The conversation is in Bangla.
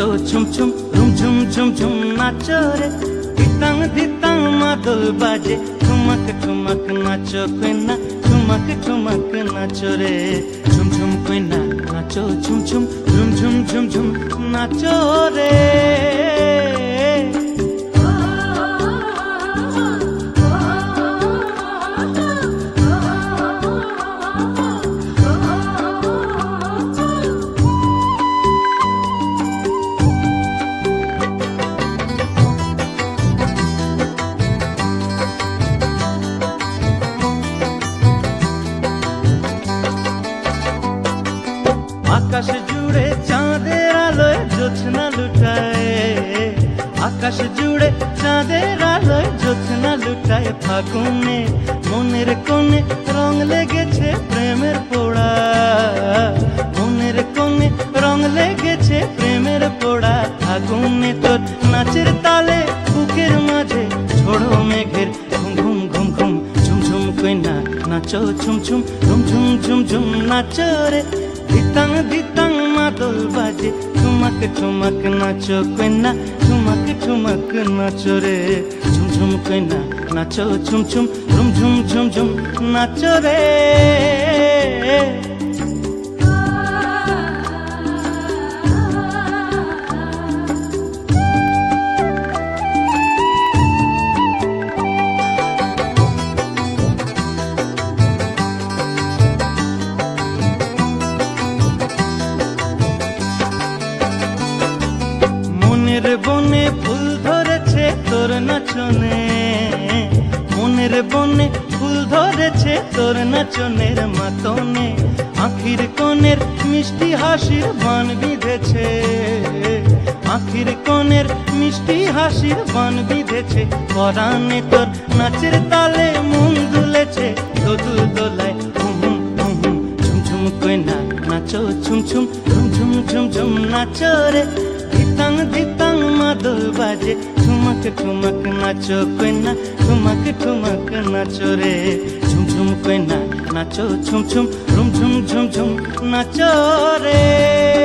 নাচো ছুম ছুম ঝুম ঝুম ঝুম ঝুম নাচো রে ধিতাং ধিতাং মাদল বাজে ঠুমক ঠুমক নাচো কইনা ঠুমক ঠুমক নাচো রে ঝুম ঝুম কইনা নাচো ঝুম ঝুম ঝুম ঝুম ঝুম ঝুম নাচো রে আকাশ জুড়ে চাঁদের আলোয় জ্যোৎস্না লুটায় আকাশ জুড়ে চাঁদের আলোয় জ্যোৎস্না লুটায় ফাগুনে মনের কোণে রং লেগেছে প্রেমের পোড়া মনের কোণে রং লেগেছে প্রেমের পোড়া ফাগুনে তোর নাচের তালে বুকের মাঝে ঝোড়ো মেঘের ঘুম ঘুম ঘুম ঘুম ঝুম ঝুম কইনা নাচো ঝুম ঝুম ঝুম ঝুম ঝুম ঝুম নাচো রে ধিতাং ধিতাং মাদল বাজে ঠুমক ঠুমক নাচো কইনা ঠুমক ঠুমক নাচো রে ঝুম ঝুম কইনা নাচো ঝুম ঝুম ঝুম ঝুম ঝুম ঝুম নাচো রে মনের বনে ফুল ধরেছে তোর নাচনে মনের বনে ফুল ধরেছে তোর নাচনের মাতনে আখির কোণের মিষ্টি হাসির বান বিঁধেছে আখির কোণের মিষ্টি হাসির বান বিঁধেছে পরাণে তোর নাচের তালে মন দুলেছে দোদুল দোলায় হুম হুম হুম হুম ঝুম ঝুম কইনা নাচো ঝুম ঝুম ঝুম ঝুম ঝুম ঝুম নাচো রে ধিতাং ধিতাং মাদল বাজে ঠুমক ঠুমক নাচো কইনা ঠুমক ঠুমক নাচো রে ঝুম ঝুম কইনা নাচো ঝুম ঝুম ঝুম ঝুম ঝুম ঝুম নাচো রে।